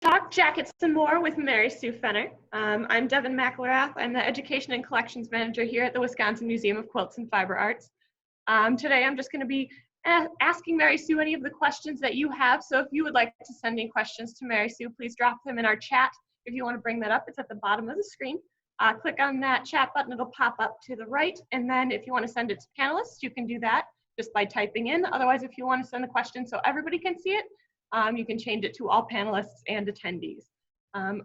Talk Jackets and More with Mary Sue Fenner. I'm Devin McElrath. I'm the Education and Collections Manager here at the Wisconsin Museum of Quilts and Fiber Arts. Today I'm just going to be asking Mary Sue any of the questions that you have. So if you would like to send in questions to Mary Sue, please drop them in our chat. If you want to bring that up, it's at the bottom of the screen. Click on that chat button, it'll pop up to the right. And then if you want to send it to panelists, you can do that just by typing in. Otherwise, if you want to send the question so everybody can see it, you can change it to all panelists and attendees.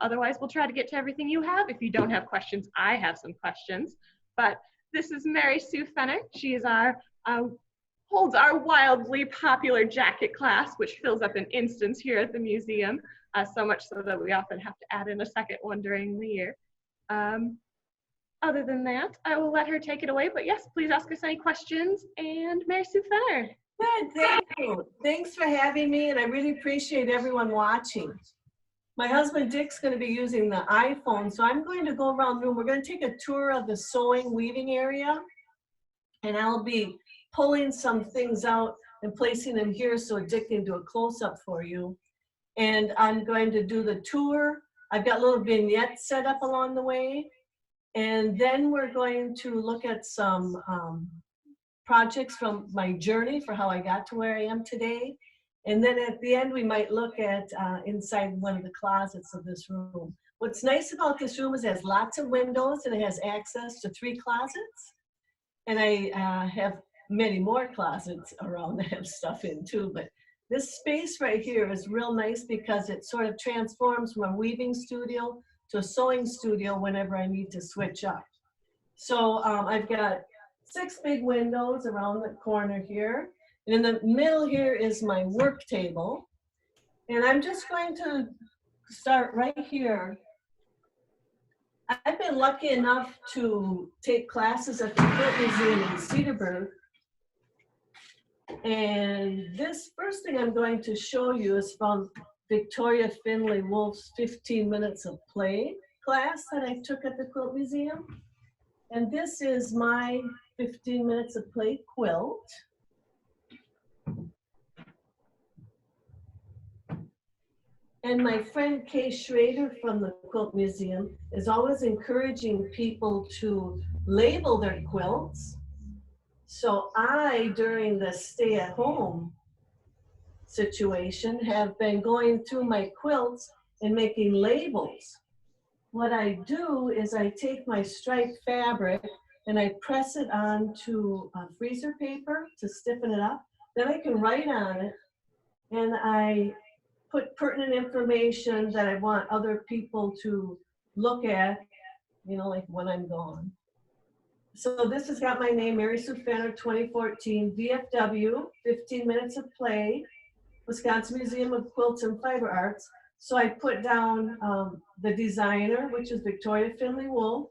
Otherwise, we'll try to get to everything you have. If you don't have questions, I have some questions. But this is Mary Sue Fenner. She is holds our wildly popular jacket class, which fills up an instance here at the museum, so much so that we often have to add in a second one during the year. Other than that, I will let her take it away. But yes, please ask us any questions. And Mary Sue Fenner. Good, thank you. Thanks for having me, and I really appreciate everyone watching. My husband Dick's going to be using the iPhone, so I'm going to go around the room. We're going to take a tour of the sewing weaving area, and I'll be pulling some things out and placing them here so Dick can do a close-up for you. And I'm going to do the tour. I've got little vignettes set up along the way, and then we're going to look at some projects from my journey for how I got to where I am today. And then at the end, we might look at inside one of the closets of this room. What's nice about this room is it has lots of windows and it has access to 3 closets. And I have many more closets around that have stuff in too. But this space right here is real nice because it sort of transforms from a weaving studio to a sewing studio whenever I need to switch up. So I've got 6 big windows around the corner here. And in the middle here is my work table. And I'm just going to start right here. I've been lucky enough to take classes at the Quilt Museum in Cedarburg. And this first thing I'm going to show you is from Victoria Finley Wolf's 15 Minutes of Play class that I took at the Quilt Museum. And this is my 15 Minutes of Play quilt. And my friend Kay Schrader from the Quilt Museum is always encouraging people to label their quilts. So I, during the stay-at-home situation, have been going through my quilts and making labels. What I do is I take my striped fabric and I press it onto freezer paper to stiffen it up. Then I can write on it, and I put pertinent information that I want other people to look at, you know, like when I'm gone. So this has got my name, Mary Sue Fenner, 2014, VFW, 15 Minutes of Play, Wisconsin Museum of Quilts and Fiber Arts. So I put down the designer, which is Victoria Finley Wolf.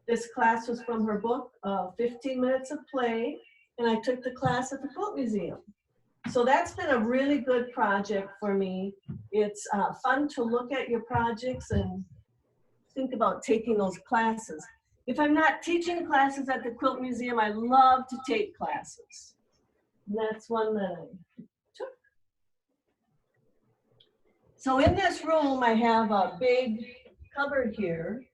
This class was from her book, 15 Minutes of Play, and I took the class at the Quilt Museum. So that's been a really good project for me. It's fun to look at your projects and think about taking those classes. If I'm not teaching classes at the Quilt Museum, I love to take classes. And that's one that I took. So in this room, I have a big cupboard here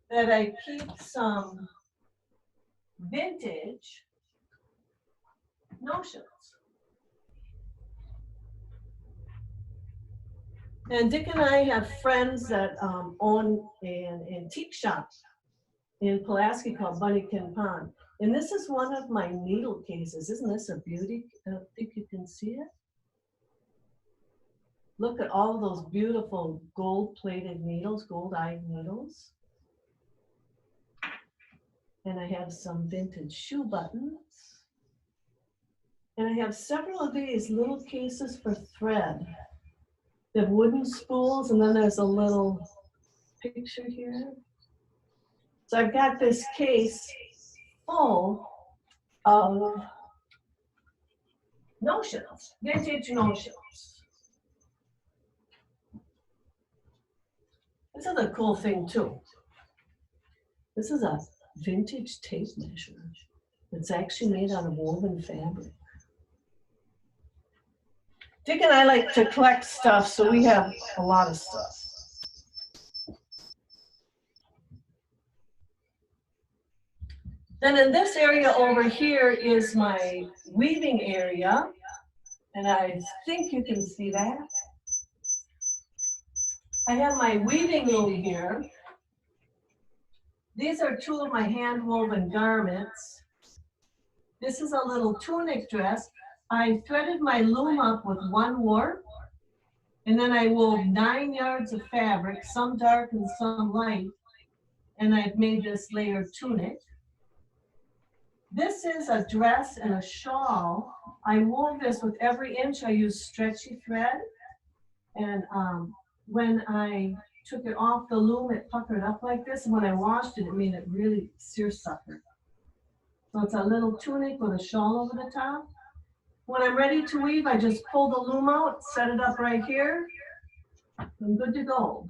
that I keep some vintage notions. And Dick and I have friends that own an antique shop in Pulaski called Bunnykin Pond. And this is one of my needle cases. Isn't this a beauty? I think you can see it. Look at all those beautiful gold-plated needles, gold-eyed needles. And I have some vintage shoe buttons. And I have several of these little cases for thread. They have wooden spools, and then there's a little picture here. So I've got this case full of notions, vintage notions. This is a cool thing too. This is a vintage tape measure. It's actually made out of woven fabric. Dick and I like to collect stuff, so we have a lot of stuff. Then in this area over here is my weaving area, and I think you can see that. I have my weaving loom here. These are two of my hand-woven garments. This is a little tunic dress. I threaded my loom up with one warp, and then I wove 9 yards of fabric, some dark and some light, and I've made this layered tunic. This is a dress and a shawl. I wove this with every inch. I used stretchy thread, and when I took it off the loom, it puckered up like this, and when I washed it, it made it really seersucker. So it's a little tunic with a shawl over the top. When I'm ready to weave, I just pull the loom out, set it up right here. I'm good to go.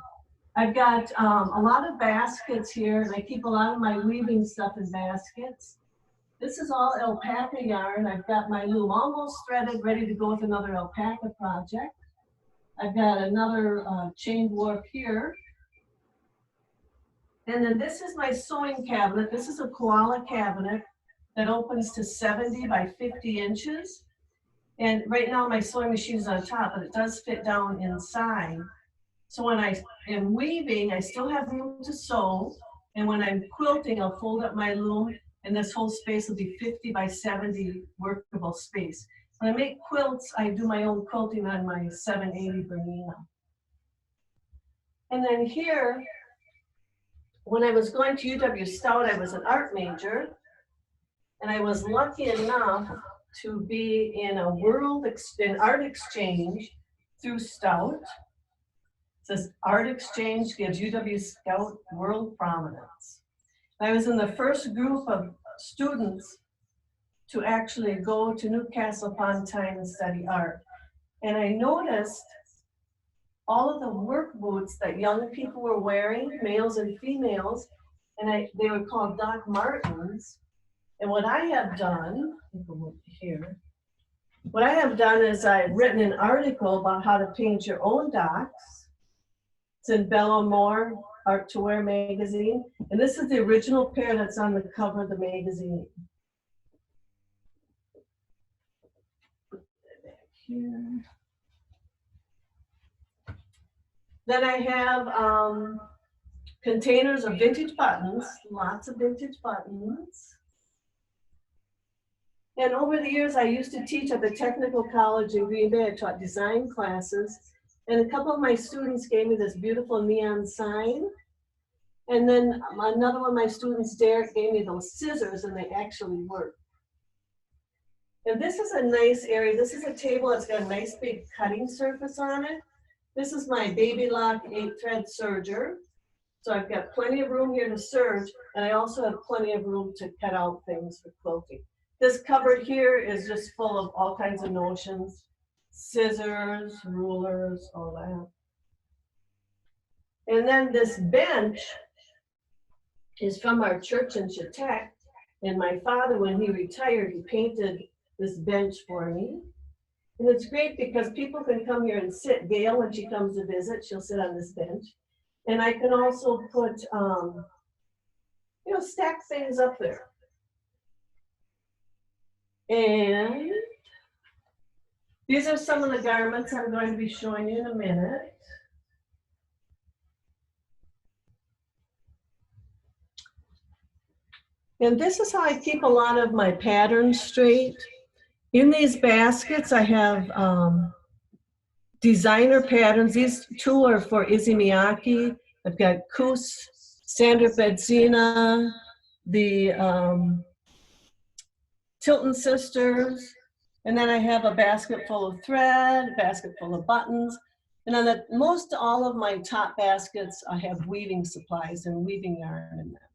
I've got a lot of baskets here, and I keep a lot of my weaving stuff in baskets. This is all alpaca yarn. I've got my loom almost threaded, ready to go with another alpaca project. I've got another chain warp here. And then this is my sewing cabinet. This is a koala cabinet that opens to 70 by 50 inches. And right now my sewing machine is on top, but it does fit down inside. So when I am weaving, I still have room to sew. And when I'm quilting, I'll fold up my loom, and this whole space will be 50 by 70 workable space. When I make quilts, I do my own quilting on my 780 Bernina. And then here, when I was going to UW Stout, I was an art major, and I was lucky enough to be in an art exchange through Stout. It says art exchange gives UW Stout world prominence. I was in the first group of students to actually go to Newcastle upon Tyne and study art. And I noticed all of the work boots that young people were wearing, males and females, and they were called Doc Martens. And what I have done, what I have done is I've written an article about how to paint your own docs. It's in Bello Moore Art to Wear magazine. And this is the original pair that's on the cover of the magazine. Put that back here. Then I have containers of vintage buttons, lots of vintage buttons. And over the years, I used to teach at the Technical College in Green Bay. I taught design classes. And a couple of my students gave me this beautiful neon sign. And then another one of my students, Derek, gave me those scissors, and they actually work. And this is a nice area. This is a table that's got a nice big cutting surface on it. This is my Baby Lock 8-thread serger. So I've got plenty of room here to serge, and I also have plenty of room to cut out things for quilting. This cupboard here is just full of all kinds of notions, scissors, rulers, all that. And then this bench is from our church in Chautauqua. And my father, when he retired, he painted this bench for me. And it's great because people can come here and sit. Gail, when she comes to visit, she'll sit on this bench. And I can also put, stack things up there. And these are some of the garments I'm going to be showing you in a minute. And this is how I keep a lot of my patterns straight. In these baskets, I have designer patterns. These two are for Izzy Miyake. I've got Koos, Sandra Bedzina, the Tilton Sisters, and then I have a basket full of thread, a basket full of buttons, and on most all of my top baskets, I have weaving supplies and weaving yarn in them.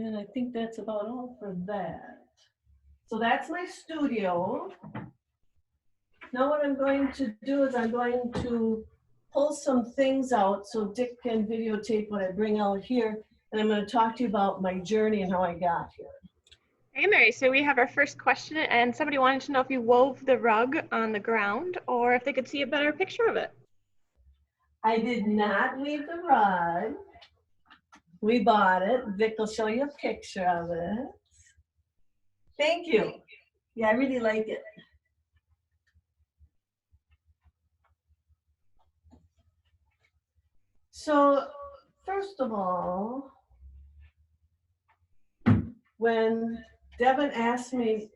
And I think that's about all for that. So that's my studio. Now what I'm going to do is I'm going to pull some things out so Dick can videotape what I bring out here. And I'm going to talk to you about my journey and how I got here. Hey Mary, so we have our first question, and somebody wanted to know if you wove the rug on the ground or if they could see a better picture of it. I did not weave the rug. We bought it. Vic will show you a picture of it. Thank you. Yeah, I really like it. So, first of all, when Devin asked me,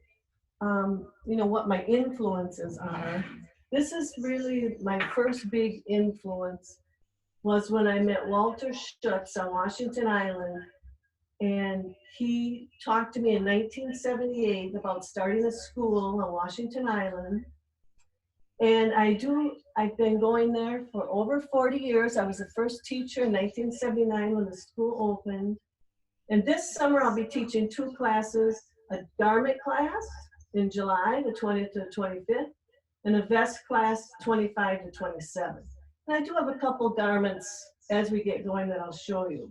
what my influences are, this is really my first big influence was when I met Walter Schutz on Washington Island. And he talked to me in 1978 about starting a school on Washington Island. And I've been going there for over 40 years. I was the first teacher in 1979 when the school opened. And this summer I'll be teaching 2 classes, a garment class in July, the 20th to the 25th, and a vest class, 25 to 27. And I do have a couple garments as we get going that I'll show you.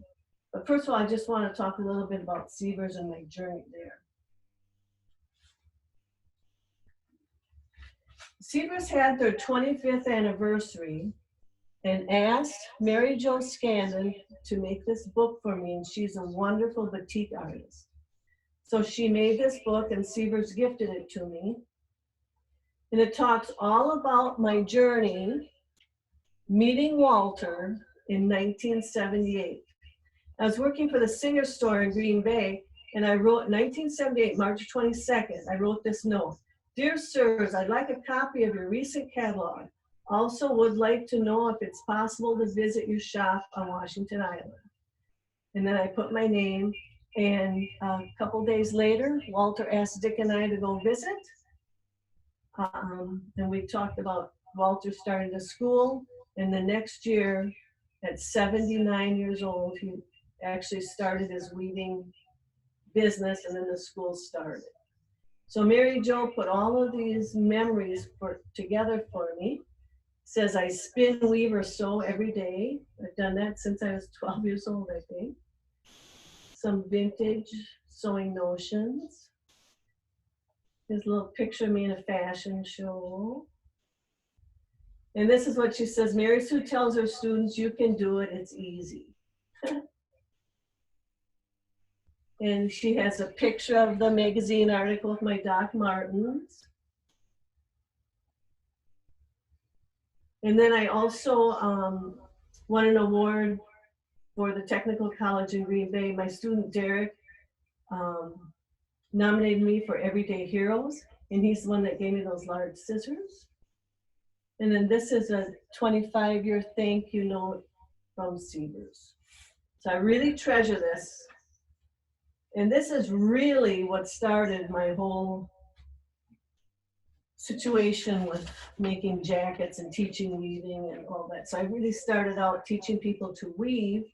But first of all, I just want to talk a little bit about Sievers and my journey there. Sievers had their 25th anniversary and asked Mary Jo Scandon to make this book for me, and she's a wonderful batik artist. So she made this book, and Sievers gifted it to me. And it talks all about my journey meeting Walter in 1978. I was working for the Singer store in Green Bay, and I wrote 1978, March 22nd, I wrote this note. Dear sirs, I'd like a copy of your recent catalog. Also would like to know if it's possible to visit your shop on Washington Island. And then I put my name, and a couple days later, Walter asked Dick and I to go visit. And we talked about Walter starting a school, and the next year, at 79 years old, he actually started his weaving business, and then the school started. So Mary Jo put all of these memories together for me. Says I spin, weave, or sew every day. I've done that since I was 12 years old, I think. Some vintage sewing notions. There's a little picture of me in a fashion show. And this is what she says, Mary Sue tells her students, you can do it, it's easy. And she has a picture of the magazine article with my Doc Martens. And then I also won an award for the Technical College in Green Bay. My student Derek nominated me for Everyday Heroes, and he's the one that gave me those large scissors. And then this is a 25-year thank you note from Sievers. So I really treasure this. And this is really what started my whole situation with making jackets and teaching weaving and all that. So I really started out teaching people to weave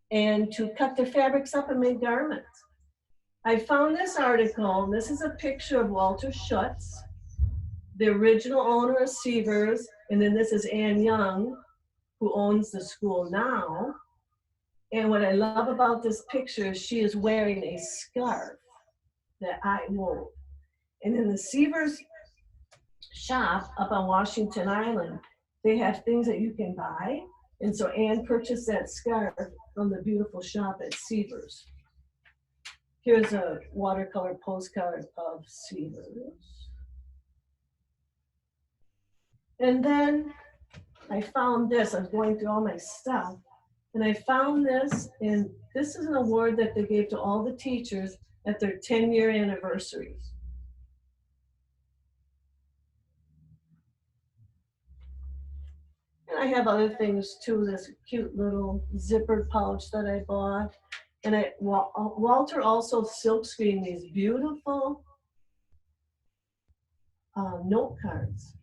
and to cut their fabrics up and make garments. I found this article, and this is a picture of Walter Schutz, the original owner of Sievers, and then this is Ann Young, who owns the school now. And what I love about this picture is she is wearing a scarf that I wove. And in the Sievers shop up on Washington Island, they have things that you can buy. And so Ann purchased that scarf from the beautiful shop at Sievers. Here's a watercolor postcard of Sievers. And then I found this. I was going through all my stuff, and I found this, and this is an award that they gave to all the teachers at their 10-year anniversaries. And I have other things too, this cute little zippered pouch that I bought. And Walter also silk screened these beautiful note cards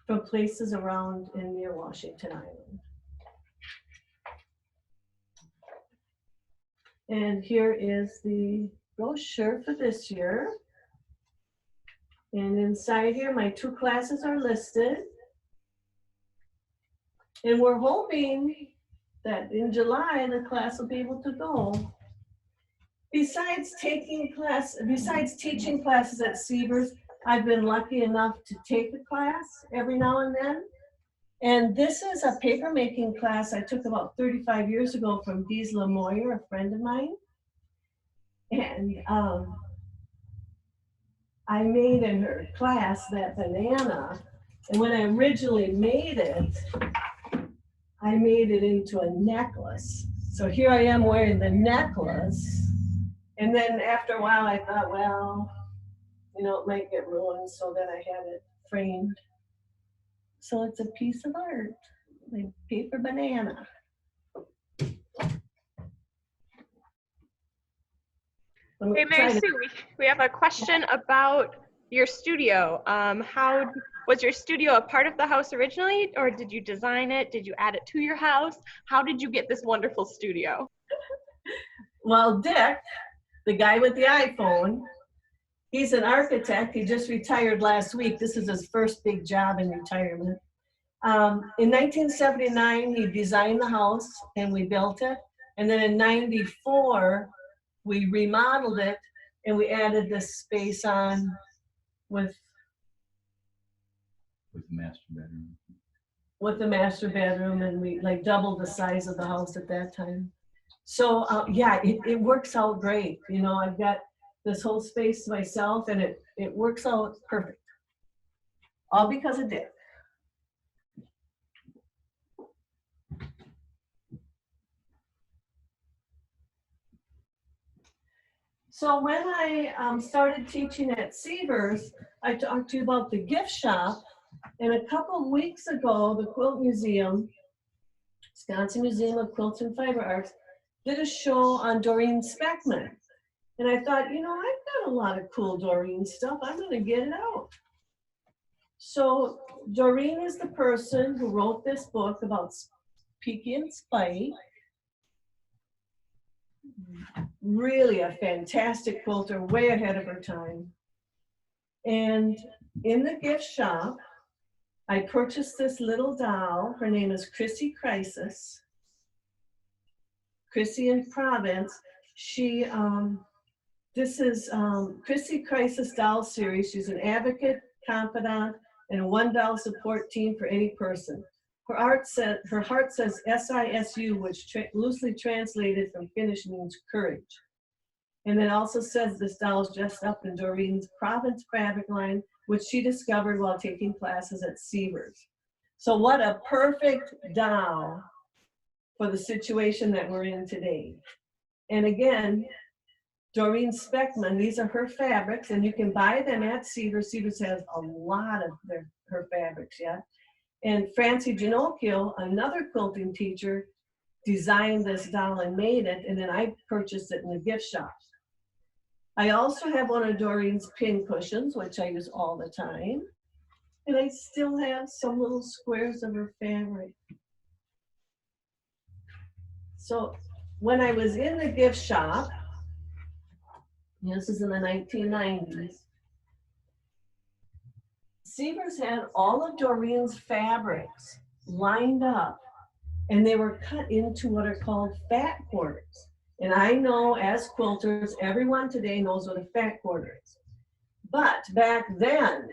from places around and near Washington Island. And here is the brochure for this year. And inside here, my 2 classes are listed. And we're hoping that in July, the class will be able to go. besides teaching classes at Sievers, I've been lucky enough to take a class every now and then. And this is a paper making class I took about 35 years ago from Gisela Moyer, a friend of mine. And I made in her class that banana. And when I originally made it, I made it into a necklace. So here I am wearing the necklace. And then after a while, I thought, well, you know, it might get ruined, so then I had it framed. So it's a piece of art, like paper banana. Hey, Mary Sue, we have a question about your studio. How was your studio a part of the house originally, or did you design it? Did you add it to your house? How did you get this wonderful studio? Well, Dick, the guy with the iPhone, he's an architect. He just retired last week. This is his first big job in retirement. In 1979, he designed the house and we built it. And then in 94, we remodeled it and we added this space on with the master bedroom. With the master bedroom, and we like doubled the size of the house at that time. So yeah, it works out great. You know, I've got this whole space to myself and it works out perfect. All because of Dick. So when I started teaching at Sievers, I talked to you about the gift shop. And a couple of weeks ago, the Quilt Museum, Wisconsin Museum of Quilts and Fiber Arts, did a show on Doreen Speckman. And I thought, you know, I've got a lot of cool Doreen stuff. I'm going to get it out. So Doreen is the person who wrote this book about Peaky and Spite. Really a fantastic quilter, way ahead of her time. And in the gift shop, I purchased this little doll. Her name is Chrissy Crisis. Chrissy in Province. This is Chrissy Crisis doll series. She's an advocate, confidant, and a one doll support team for any person. Her heart says SISU, which loosely translated from Finnish means courage. And it also says this doll is dressed up in Doreen's Province fabric line, which she discovered while taking classes at Sievers. So what a perfect doll for the situation that we're in today. And again, Doreen Speckman, these are her fabrics, and you can buy them at Sievers. Sievers has a lot of her fabrics, yeah. And Francie Ginocchio, another quilting teacher, designed this doll and made it, and then I purchased it in the gift shop. I also have one of Doreen's pin cushions, which I use all the time. And I still have some little squares of her fabric. So when I was in the gift shop, this is in the 1990s, Sievers had all of Doreen's fabrics lined up, and they were cut into what are called fat quarters. And I know as quilters, everyone today knows what a fat quarter is. But back then,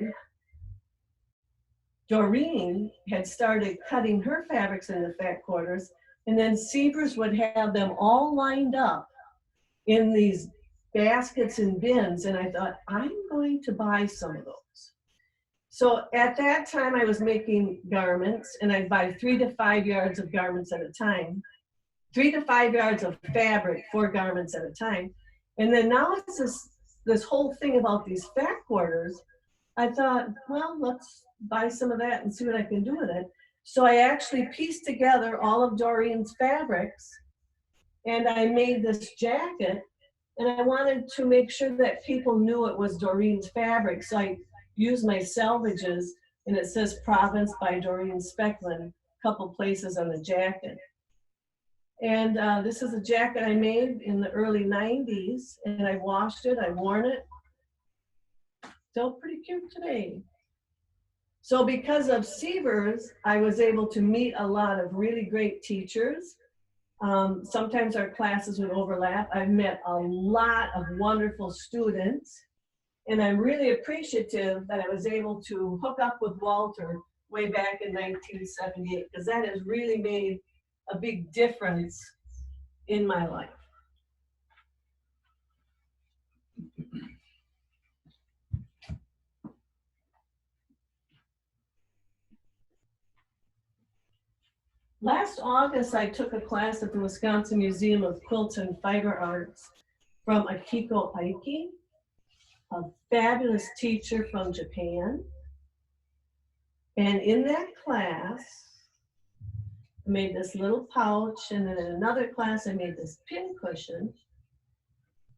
Doreen had started cutting her fabrics into fat quarters, and then Sievers would have them all lined up in these baskets and bins. And I thought, I'm going to buy some of those. So at that time, I was making garments, and I'd buy 3 to 5 yards of garments at a time. 3 to 5 yards of fabric, 4 garments at a time. And then now it's this whole thing about these fat quarters. I thought, well, let's buy some of that and see what I can do with it. So I actually pieced together all of Doreen's fabrics, and I made this jacket, and I wanted to make sure that people knew it was Doreen's fabric. So I used my salvages, and it says Province by Doreen Speckman, a couple places on the jacket. And this is a jacket I made in the early 90s, and I washed it, I worn it. Still pretty cute today. So because of Sievers, I was able to meet a lot of really great teachers. Sometimes our classes would overlap. I've met a lot of wonderful students, and I'm really appreciative that I was able to hook up with Walter way back in 1978, because that has really made a big difference in my life. Last August, I took a class at the Wisconsin Museum of Quilts and Fiber Arts from Akiko Aiki, a fabulous teacher from Japan. And in that class, I made this little pouch, and then in another class, I made this pin cushion.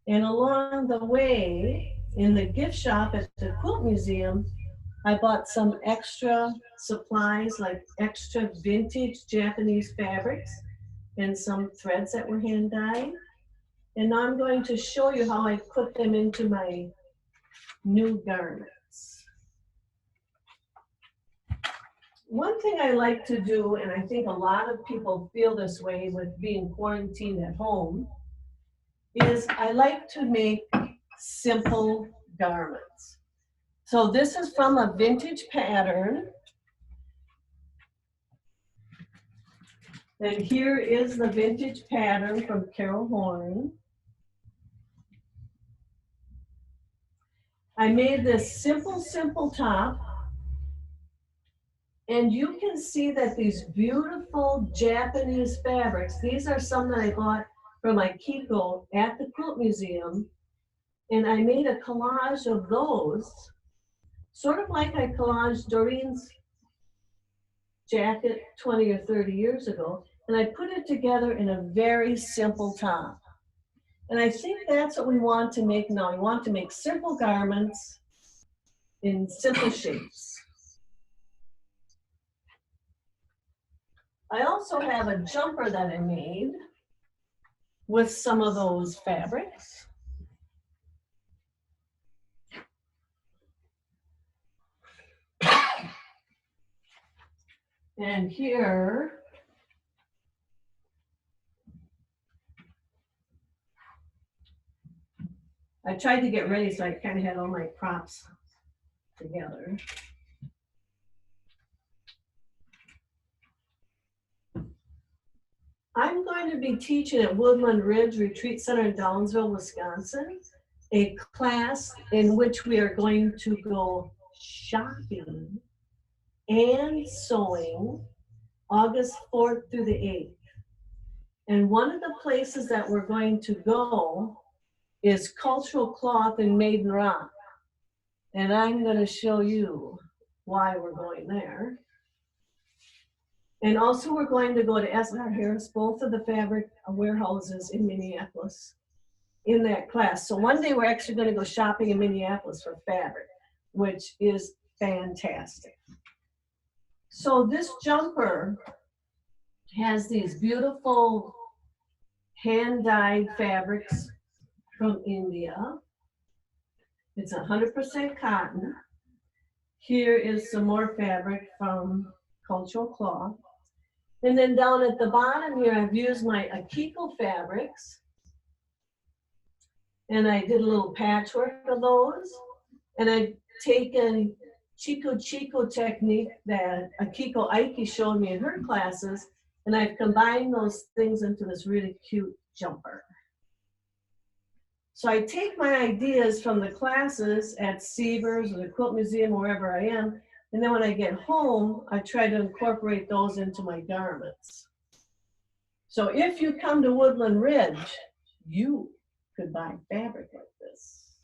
And along the way, in the gift shop at the Quilt Museum, I bought some extra supplies, like extra vintage Japanese fabrics and some threads that were hand dyed. And now I'm going to show you how I put them into my new garments. One thing I like to do, and I think a lot of people feel this way with being quarantined at home, is I like to make simple garments. So this is from a vintage pattern. And here is the vintage pattern from Carol Horn. I made this simple top. And you can see that these beautiful Japanese fabrics, these are some that I bought from Akiko at the Quilt Museum. And I made a collage of those, sort of like I collaged Doreen's jacket 20 or 30 years ago. And I put it together in a very simple top. And I think that's what we want to make now. We want to make simple garments in simple shapes. I also have a jumper that I made with some of those fabrics. And here, I tried to get ready so I kind of had all my props together. I'm going to be teaching at Woodland Ridge Retreat Center in Downsville, Wisconsin, a class in which we are going to go shopping and sewing August 4th through the 8th. And one of the places that we're going to go is Cultural Cloth in Maiden Rock. And I'm going to show you why we're going there. And also we're going to go to S.R. Harris, both of the fabric warehouses in Minneapolis, in that class. So one day we're actually going to go shopping in Minneapolis for fabric, which is fantastic. So this jumper has these beautiful hand-dyed fabrics from India. It's 100% cotton. Here is some more fabric from Cultural Cloth. And then down at the bottom here, I've used my Akiko fabrics. And I did a little patchwork of those. And I've taken Chico technique that Akiko Aiki showed me in her classes. And I've combined those things into this really cute jumper. So I take my ideas from the classes at Sievers or the Quilt Museum, wherever I am, and then when I get home, I try to incorporate those into my garments. So if you come to Woodland Ridge, you could buy fabric like this.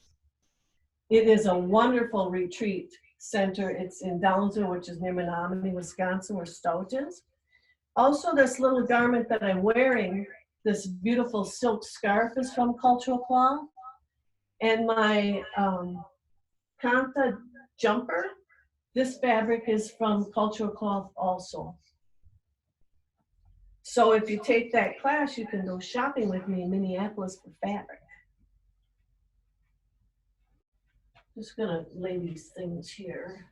It is a wonderful retreat center. It's in Downsville, which is near Menominee, Wisconsin, where Stout is. Also, this little garment that I'm wearing, this beautiful silk scarf, is from Cultural Cloth. And my Kanta jumper, this fabric is from Cultural Cloth also. So if you take that class, you can go shopping with me in Minneapolis for fabric. Just gonna lay these things here.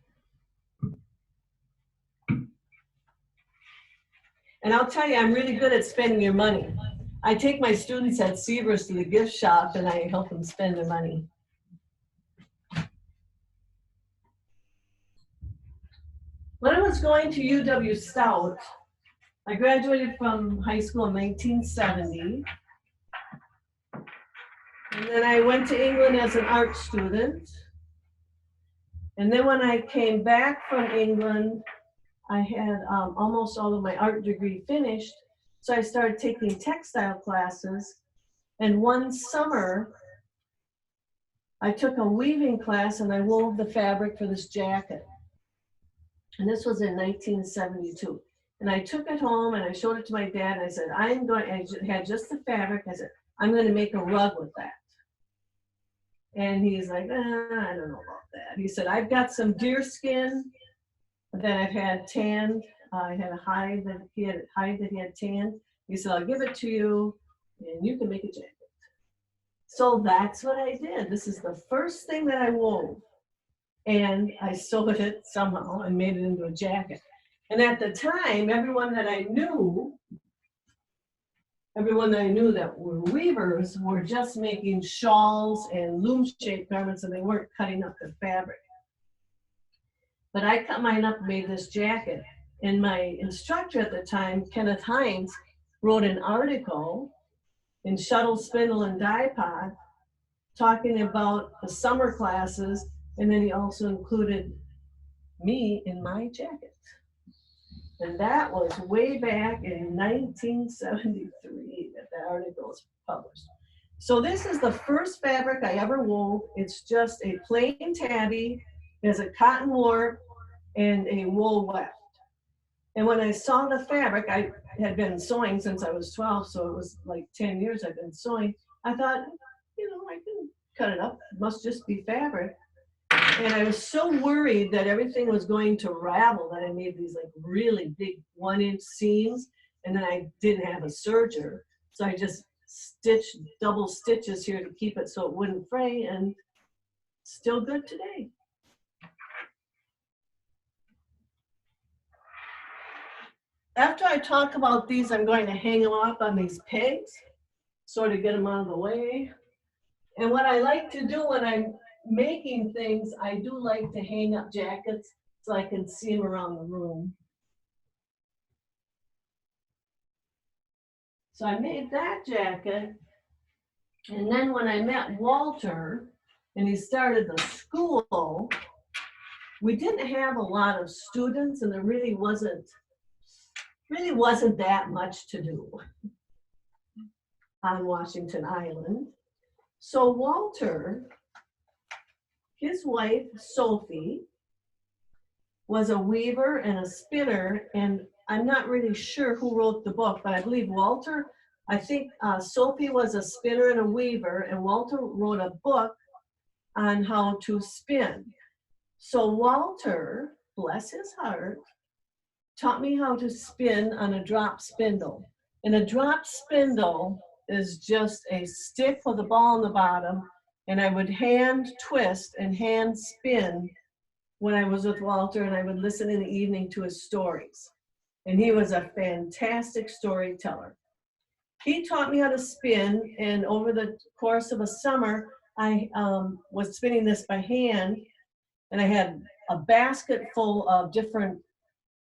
And I'll tell you, I'm really good at spending your money. I take my students at Seavers to the gift shop and I help them spend their money. When I was going to UW Stout, I graduated from high school in 1970. And then I went to England as an art student. And then when I came back from England, I had almost all of my art degree finished. So I started taking textile classes. And one summer, I took a weaving class and I wove the fabric for this jacket. And this was in 1972. And I took it home and I showed it to my dad and I said, I had just the fabric. I said, I'm going to make a rug with that. And he's like, I don't know about that. He said, I've got some deer skin that I've had tanned. I had a hide that he had tanned. He said, I'll give it to you and you can make a jacket. So that's what I did. This is the first thing that I wove. And I sewed it somehow and made it into a jacket. And at the time, everyone that I knew that were weavers were just making shawls and loom-shaped garments, and they weren't cutting up the fabric. But I cut mine up and made this jacket. And my instructor at the time, Kenneth Hines, wrote an article in Shuttle, Spindle, and Dye Pot talking about the summer classes, and then he also included me in my jacket. And that was way back in 1973 that article was published. So this is the first fabric I ever wove. It's just a plain tabby. It has a cotton warp and a wool weft. And when I saw the fabric, I had been sewing since I was 12, so it was like 10 years I've been sewing. I thought, I can cut it up. It must just be fabric. And I was so worried that everything was going to ravel that I made these like really big 1-inch seams, and then I didn't have a serger. So I just stitched double stitches here to keep it so it wouldn't fray, and still good today. After I talk about these, I'm going to hang them up on these pegs, sort of get them out of the way. And what I like to do when I'm making things, I do like to hang up jackets so I can see them around the room. So I made that jacket, and then when I met Walter and he started the school, we didn't have a lot of students, and there really wasn't that much to do on Washington Island. So Walter, his wife, Sophie, was a weaver and a spinner, and I'm not really sure who wrote the book, but I believe Walter, I think Sophie was a spinner and a weaver, and Walter wrote a book on how to spin. So Walter, bless his heart, taught me how to spin on a drop spindle. And a drop spindle is just a stick with a ball on the bottom, and I would hand twist and hand spin when I was with Walter, and I would listen in the evening to his stories. And he was a fantastic storyteller. He taught me how to spin, and over the course of a summer, I was spinning this by hand, and I had a basket full of different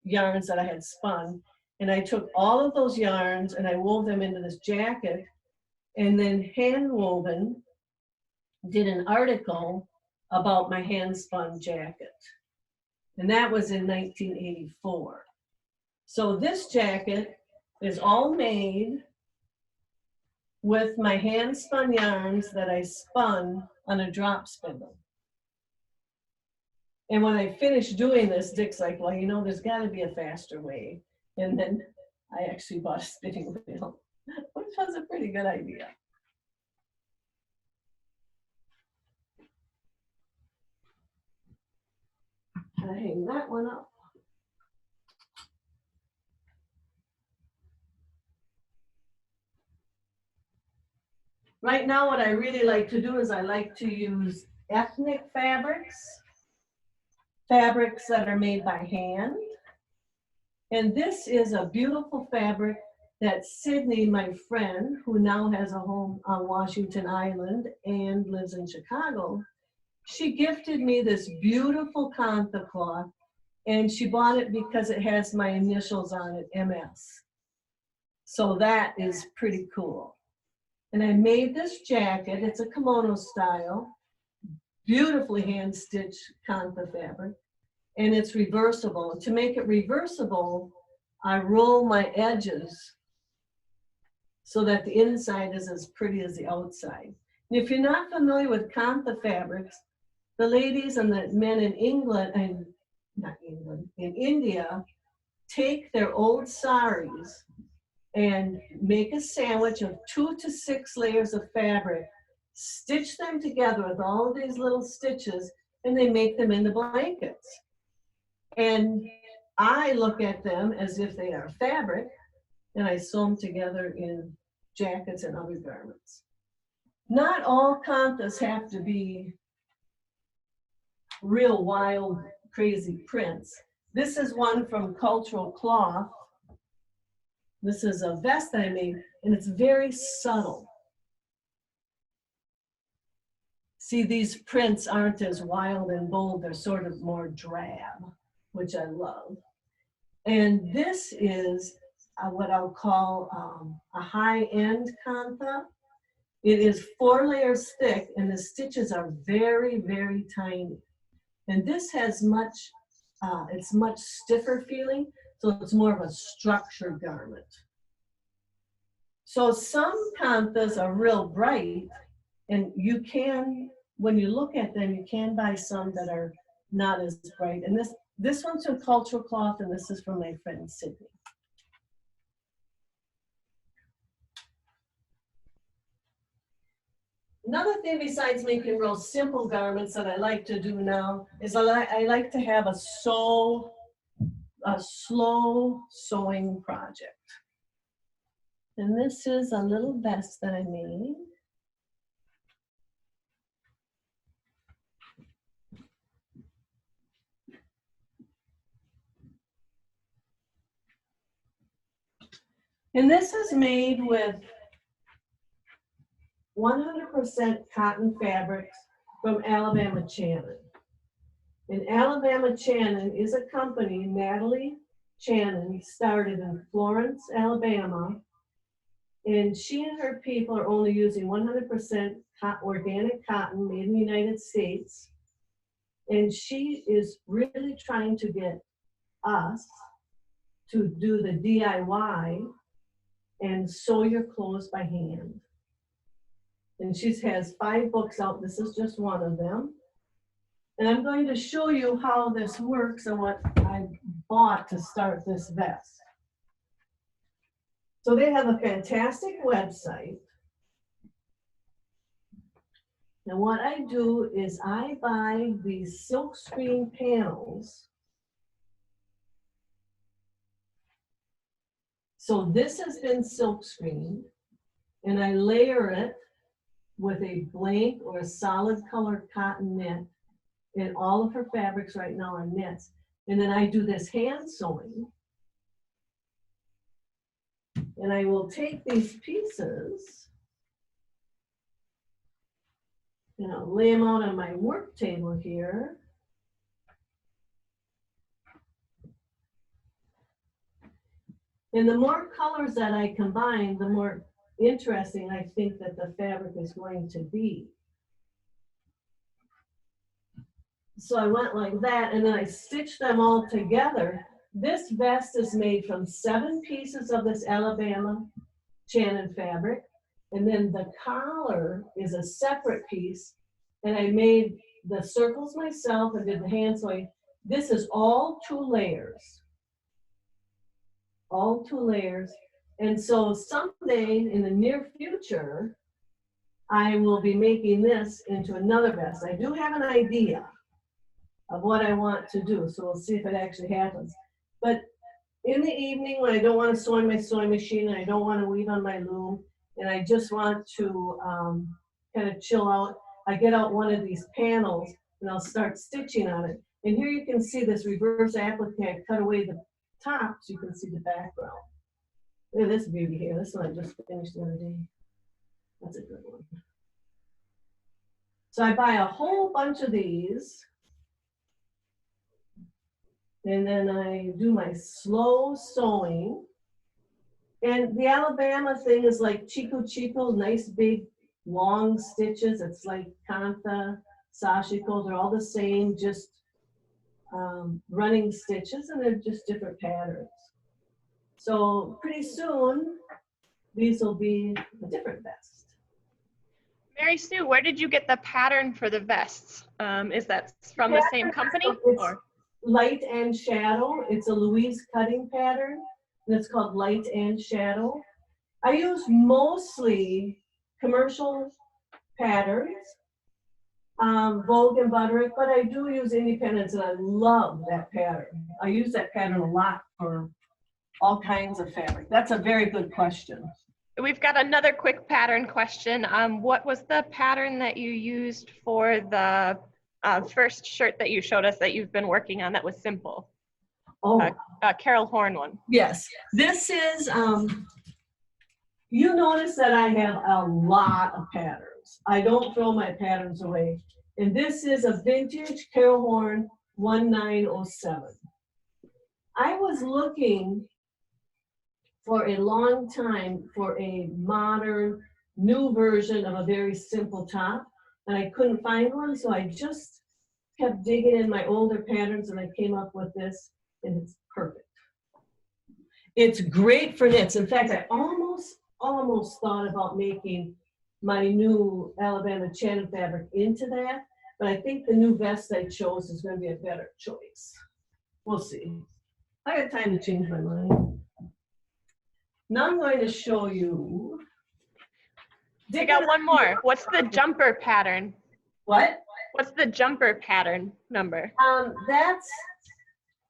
yarns that I had spun, and I took all of those yarns and I wove them into this jacket, and then hand woven did an article about my hand spun jacket, and that was in 1984. So this jacket is all made with my hand spun yarns that I spun on a drop spindle. And when I finished doing this, Dick's like, well, there's got to be a faster way. And then I actually bought a spinning wheel, which was a pretty good idea. I hang that one up. Right now, what I really like to do is I like to use ethnic fabrics that are made by hand. And this is a beautiful fabric that Sydney, my friend, who now has a home on Washington Island and lives in Chicago, she gifted me this beautiful kantha cloth, and she bought it because it has my initials on it, MS. So that is pretty cool. And I made this jacket. It's a kimono style, beautifully hand-stitched kantha fabric, and it's reversible. To make it reversible, I roll my edges so that the inside is as pretty as the outside. And if you're not familiar with kantha fabrics, the ladies and the men in England, and not England, in India, take their old saris and make a sandwich of 2 to 6 layers of fabric, stitch them together with all of these little stitches, and they make them into blankets. And I look at them as if they are fabric, and I sew them together in jackets and other garments. Not all kanthas have to be real wild, crazy prints. This is one from Cultural Cloth. This is a vest that I made, and it's very subtle. See, these prints aren't as wild and bold. They're sort of more drab, which I love. And this is what I'll call a high-end kantha. It is 4 layers thick, and the stitches are very, very tiny. And this has it's much stiffer feeling, so it's more of a structured garment. So some kanthas are real bright, and you can, when you look at them, you can buy some that are not as bright. And this one's from Cultural Cloth, and this is from my friend Sydney. Another thing besides making real simple garments that I like to do now is I like to have a slow sewing project. And this is a little vest that I made. And this is made with 100% cotton fabrics from Alabama Channon. And Alabama Channon is a company, Natalie Channon started in Florence, Alabama. And she and her people are only using 100% organic cotton made in the United States. And she is really trying to get us to do the DIY and sew your clothes by hand. And she has 5 books out. This is just one of them. And I'm going to show you how this works and what I bought to start this vest. So they have a fantastic website. And what I do is I buy these silk screen panels. So this has been silk screened, and I layer it with a blank or a solid colored cotton knit. And all of her fabrics right now are knits. And then I do this hand sewing. And I will take these pieces and I'll lay them out on my work table here. And the more colors that I combine, the more interesting I think that the fabric is going to be. So I went like that, and then I stitched them all together. This vest is made from 7 pieces of this Alabama Channon fabric, and then the collar is a separate piece, and I made the circles myself and did the hand sewing. This is all 2 layers. All 2 layers. And so someday in the near future, I will be making this into another vest. I do have an idea of what I want to do, so we'll see if it actually happens. But in the evening, when I don't want to sew on my sewing machine and I don't want to weave on my loom, and I just want to kind of chill out, I get out one of these panels and I'll start stitching on it. And here you can see this reverse applique. I cut away top so you can see the background. Look at this beauty here. This one I just finished the other day. That's a good one. So I buy a whole bunch of these. And then I do my slow sewing. And the Alabama thing is like Chico Chico, nice big long stitches. It's like Kanta, Sashiko, they're all the same, just running stitches, and they're just different patterns. So pretty soon, these will be a different vest. Mary Sue, where did you get the pattern for the vests? Is that from the same company? It's or? Light and Shadow. It's a Louise cutting pattern, and it's called Light and Shadow. I use mostly commercial patterns, Vogue and Butterick, but I do use independents, and I love that pattern. I use that pattern a lot for all kinds of fabric. That's a very good question. We've got another quick pattern question. What was the pattern that you used for the first shirt that you showed us that you've been working on that was simple? Oh, Carol Horn one. yes. This is, you notice that I have a lot of patterns. I don't throw my patterns away. And this is a vintage Carol Horn 1907. I was looking for a long time for a modern, new version of a very simple top, and I couldn't find one, so I just kept digging in my older patterns, and I came up with this, and it's perfect. It's great for knits. In fact, I almost thought about making my new Alabama Chattel fabric into that, but I think the new vest I chose is going to be a better choice. We'll see. I got time to change my mind. Now I'm going to show you. I got one more. What's the jumper pattern? What? What's the jumper pattern number?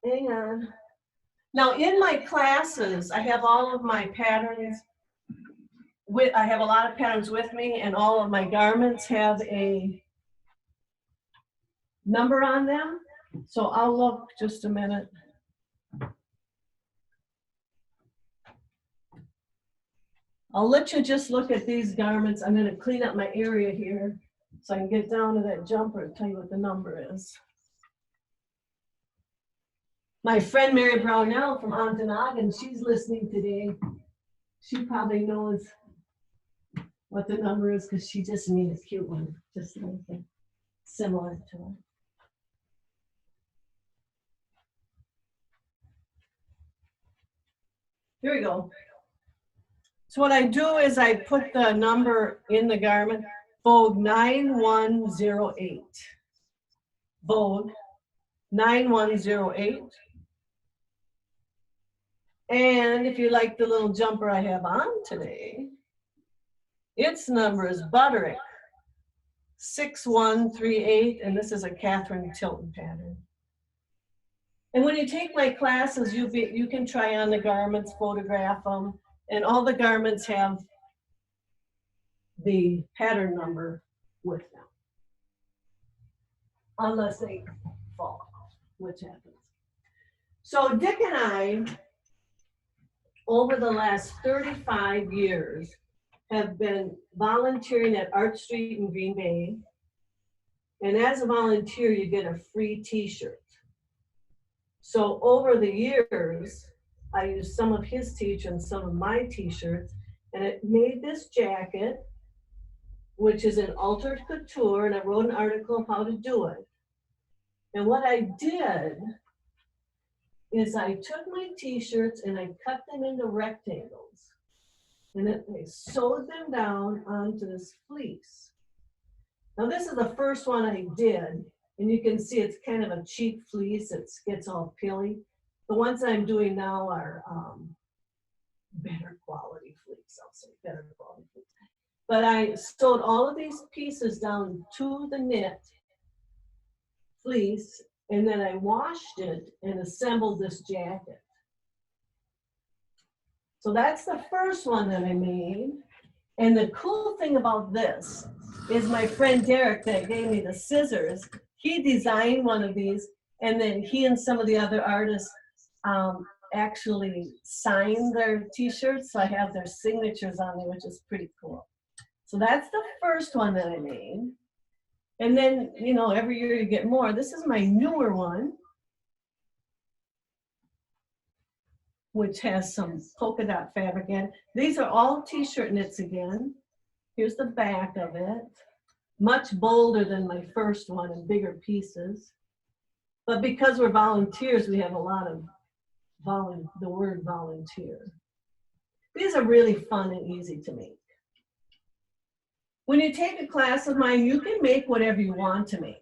Hang on. Now in my classes, I have all of my patterns. I have a lot of patterns with me, and all of my garments have a number on them. So I'll look just a minute. I'll let you just look at these garments. I'm going to clean up my area here so I can get down to that jumper and tell you what the number is. My friend Mary Brownell from Ontonagon, she's listening today. She probably knows what the number is because she just made a cute one, just something similar to it. Here we go. So what I do is I put the number in the garment, Vogue 9108. Vogue 9108. And if you like the little jumper I have on today, its number is Butterick 6138, and this is a Catherine Tilton pattern. And when you take my classes, you can try on the garments, photograph them, and all the garments have the pattern number with them. Unless they fall, which happens. So Dick and I, over the last 35 years, have been volunteering at Art Street in Green Bay. And as a volunteer, you get a free t-shirt. So over the years, I used some of his t-shirts and some of my t-shirts, and it made this jacket, which is an altered couture, and I wrote an article of how to do it. And what I did is I took my t-shirts and I cut them into rectangles, and then I sewed them down onto this fleece. Now this is the first one I did, and you can see it's kind of a cheap fleece. It gets all pilly. The ones I'm doing now are better quality fleece, I'll say better quality fleece. But I sewed all of these pieces down to the knit fleece, and then I washed it and assembled this jacket. So that's the first one that I made. And the cool thing about this is my friend Derek that gave me the scissors, he designed one of these, and then he and some of the other artists actually sign their t-shirts. So I have their signatures on there, which is pretty cool. So that's the first one that I made. And then, you know, every year you get more. This is my newer one, which has some polka dot fabric in. These are all t-shirt knits again. Here's the back of it. Much bolder than my first one and bigger pieces. But because we're volunteers, we have a lot of the word volunteer. These are really fun and easy to make. When you take a class of mine, you can make whatever you want to make.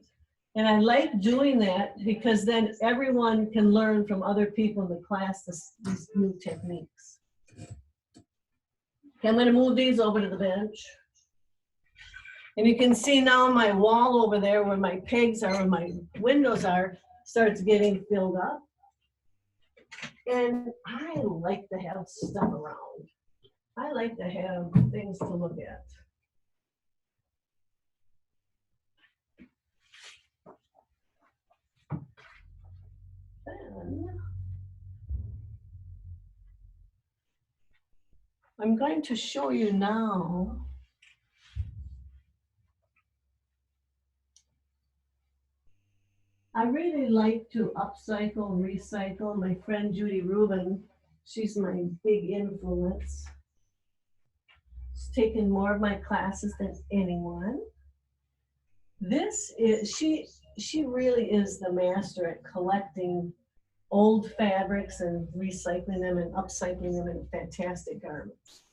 And I like doing that because then everyone can learn from other people in the class these new techniques. Okay, I'm going to move these over to the bench. And you can see now my wall over there where my pegs are, where my windows are, starts getting filled up. And I like to have stuff around. I like to have things to look at. Then I'm going to show you now I really like to upcycle, recycle. My friend Judy Rubin, she's my big influence. She's taken more of my classes than anyone. This is, she really is the master at collecting old fabrics and recycling them and upcycling them in fantastic garments.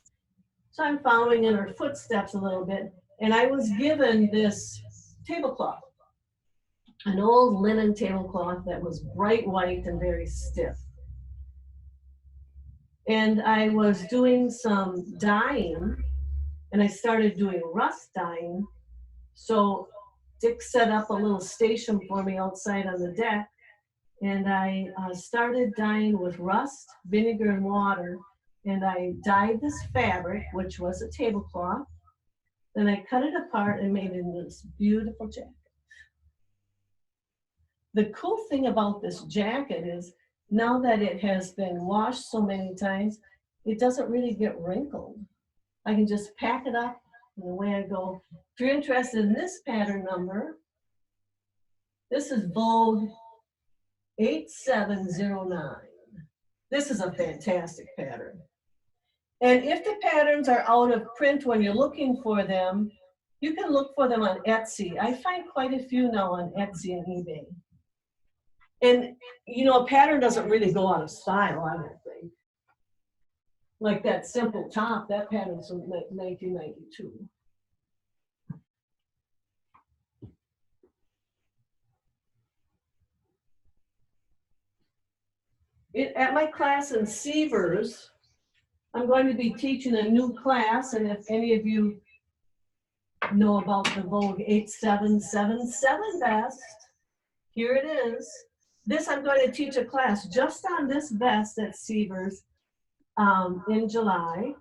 So I'm following in her footsteps a little bit, and I was given this tablecloth, an old linen tablecloth that was bright white and very stiff. And I was doing some dyeing, and I started doing rust dyeing. So Dick set up a little station for me outside on the deck, and I started dyeing with rust, vinegar, and water. And I dyed this fabric, which was a tablecloth. Then I cut it apart and made it into this beautiful jacket. The cool thing about this jacket is now that it has been washed so many times, it doesn't really get wrinkled. I can just pack it up and away I go. If you're interested in this pattern number, this is Vogue 8709. This is a fantastic pattern. And if the patterns are out of print when you're looking for them, you can look for them on Etsy. I find quite a few now on Etsy and eBay. And, you know, a pattern doesn't really go out of style, I don't think. Like that simple top, that pattern's from 1992. At my class in Sievers, I'm going to be teaching a new class, and if any of you know about the Vogue 8777 vest, here it is. This, I'm going to teach a class just on this vest at Sievers in July.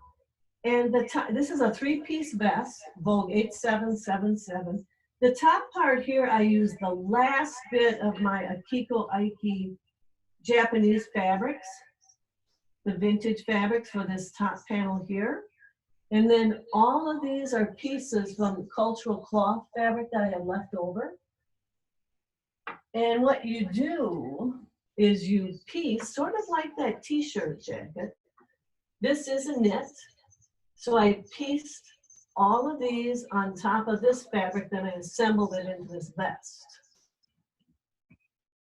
And this is a three-piece vest, Vogue 8777. The top part here, I use the last bit of my Akiko Aiki Japanese fabrics, the vintage fabrics for this top panel here. And then all of these are pieces from cultural cloth fabric that I have left over. And what you do is you piece, sort of like that t-shirt jacket. This is a knit. So I pieced all of these on top of this fabric, then I assembled it into this vest.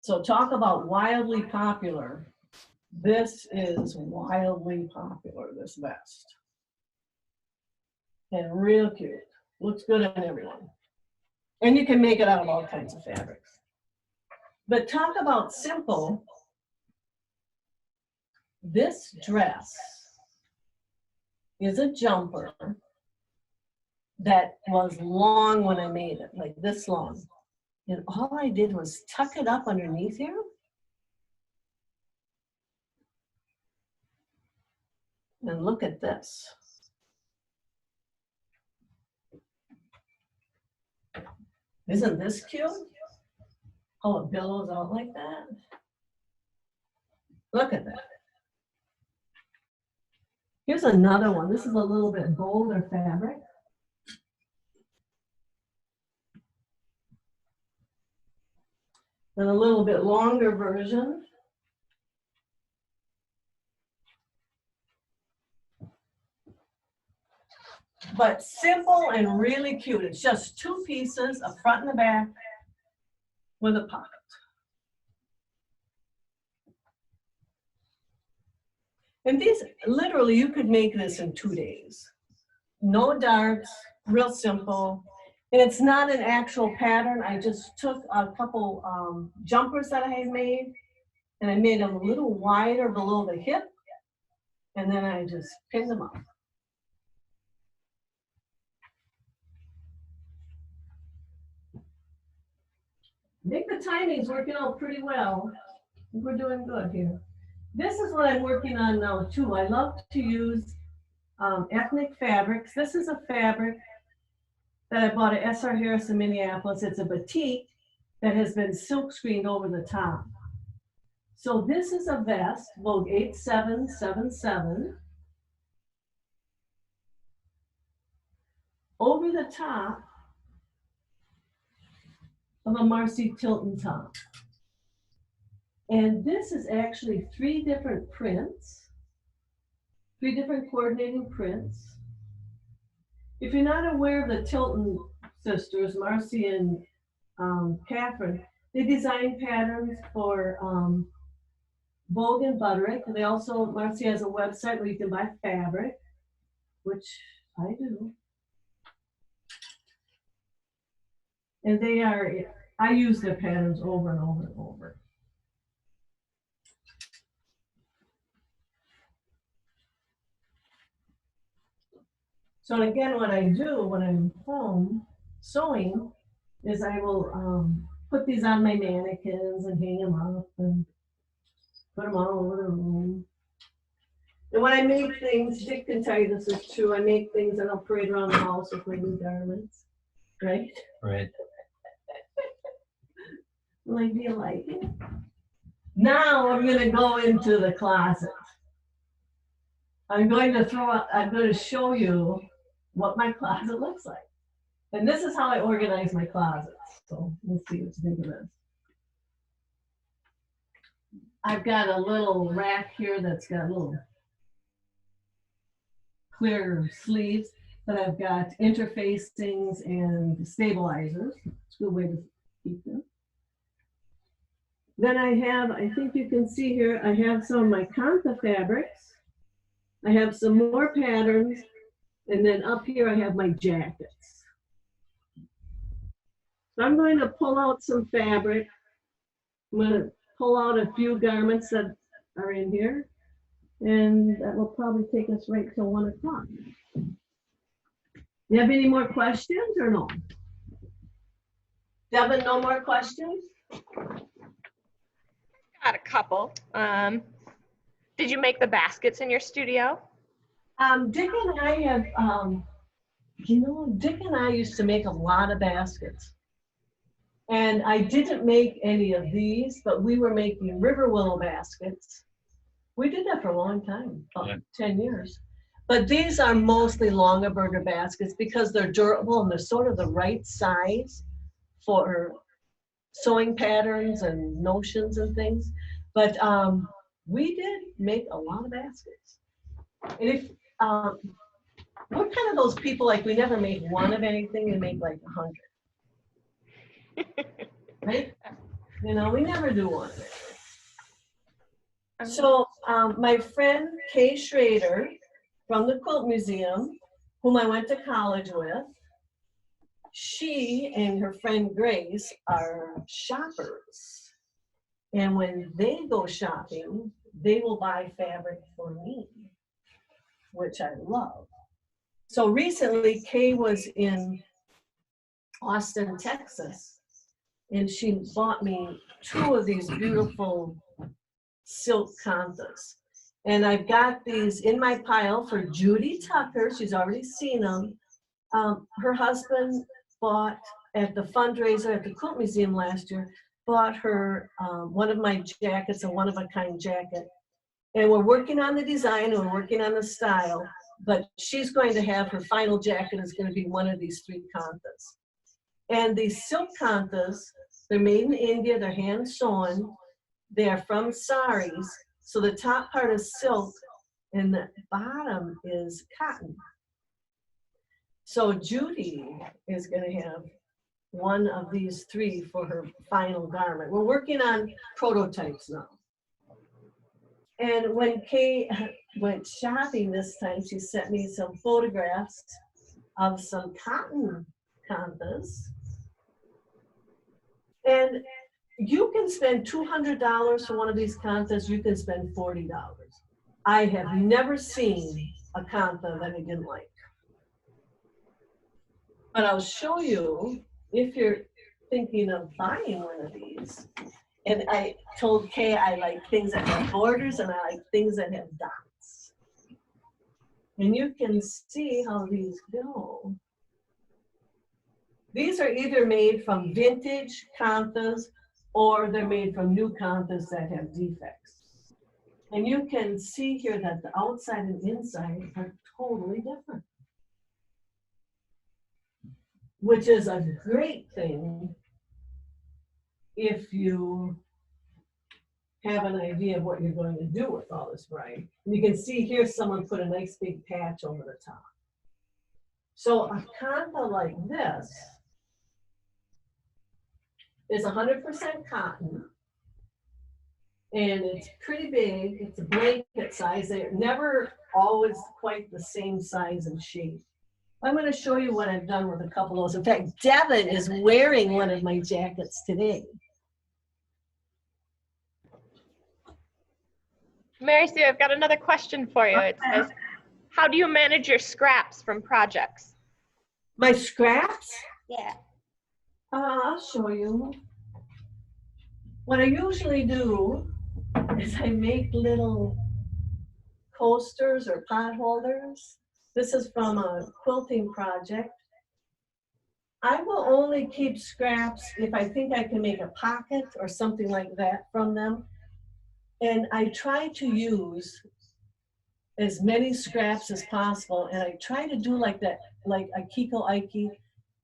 So talk about wildly popular. This is wildly popular, this vest. And real cute. Looks good on everyone. And you can make it out of all kinds of fabrics. But talk about simple. This dress is a jumper that was long when I made it, like this long. And all I did was tuck it up underneath here. And look at this. Isn't this cute? How it billows out like that. Look at that. Here's another one. This is a little bit bolder fabric. And a little bit longer version. But simple and really cute. It's just two pieces, a front and a back with a pocket. And these, literally, you could make this in 2 days. No darts, real simple. And it's not an actual pattern. I just took a couple jumpers that I had made, and I made them a little wider below the hip, and then I just pinned them up. I think the timing's working out pretty well. We're doing good here. This is what I'm working on now too. I love to use ethnic fabrics. This is a fabric that I bought at S.R. Harris in Minneapolis. It's a batik that has been silk screened over the top. So this is a vest, Vogue 8777. Over the top of a Marcy Tilton top. And this is actually 3 different prints, 3 different coordinating prints. If you're not aware of the Tilton sisters, Marcy and Catherine, they design patterns for Vogue and Butterick. And they also, Marcy has a website where you can buy fabric, which I do. And they are, I use their patterns over and over and over. So again, what I do when I'm home sewing is I will put these on my mannequins and hang them up and put them all over the room. And when I make things, Dick can tell you this is true, I make things and I'll parade around the house with my new garments, right? Right. Like, do you like it? Now I'm going to go into the closet. I'm going to show you what my closet looks like. And this is how I organize my closet. So let's see what you think of this. I've got a little rack here that's got little clear sleeves, but I've got interfacings and stabilizers. It's a good way to keep them. Then I have, I think you can see here, I have some of my Kanta fabrics. I have some more patterns. And then up here I have my jackets. So I'm going to pull out some fabric. I'm going to pull out a few garments that are in here. And that will probably take us right till 1 o'clock. You have any more questions or no? Devin, no more questions? Got a couple. Did you make the baskets in your studio? Dick and I have, Dick and I used to make a lot of baskets. And I didn't make any of these, but we were making river willow baskets. We did that for a long time, about 10 years. But these are mostly Longaberger baskets because they're durable and they're sort of the right size for sewing patterns and notions and things. But we did make a lot of baskets. And if we're kind of those people, like we never make one of anything, we make like 100. Right? You know, we never do one. So my friend Kay Schrader from the Quilt Museum, whom I went to college with, she and her friend Grace are shoppers. And when they go shopping, they will buy fabric for me, which I love. So recently, Kay was in Austin, Texas, and she bought me 2 of these beautiful silk kantas. And I've got these in my pile for Judy Tucker. She's already seen them. Her husband bought at the fundraiser at the Quilt Museum last year, bought her one of my jackets, a one-of-a-kind jacket And we're working on the design and we're working on the style, but she's going to have her final jacket is going to be one of these 3 kanthas. And these silk kanthas, they're made in India, they're hand sewn, they are from saris. So the top part is silk and the bottom is cotton. So Judy is going to have one of these 3 for her final garment. We're working on prototypes now. And when Kay went shopping this time, she sent me some photographs of some cotton kanthas. And you can spend $200 for one of these kanthas, you can spend $40. I have never seen a kantha that I didn't like. But I'll show you if you're thinking of buying one of these. And I told Kay I like things that have borders and I like things that have dots. And you can see how these go. These are either made from vintage kanthas or they're made from new kanthas that have defects. And you can see here that the outside and inside are totally different, which is a great thing if you have an idea of what you're going to do with all this variety. You can see here someone put a nice big patch over the top. So a kantha like this is 100% cotton, and it's pretty big. It's a blanket size. They're never always quite the same size and shape. I'm going to show you what I've done with a couple of those. In fact, Devin is wearing one of my jackets today. Mary Sue, I've got another question for you. It says, how do you manage your scraps from projects? My scraps? Yeah. I'll show you. What I usually do is I make little coasters or pot holders. This is from a quilting project. I will only keep scraps if I think I can make a pocket or something like that from them. And I try to use as many scraps as possible. And I try to do like that, like a Kiko Ike.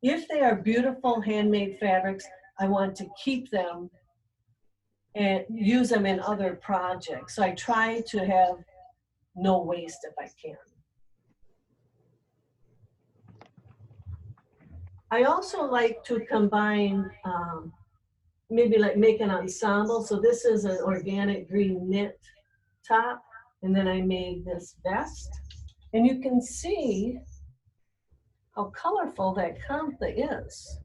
If they are beautiful handmade fabrics, I want to keep them and use them in other projects. So I try to have no waste if I can. I also like to combine, maybe like make an ensemble. So this is an organic green knit top, and then I made this vest. And you can see how colorful that kantha is.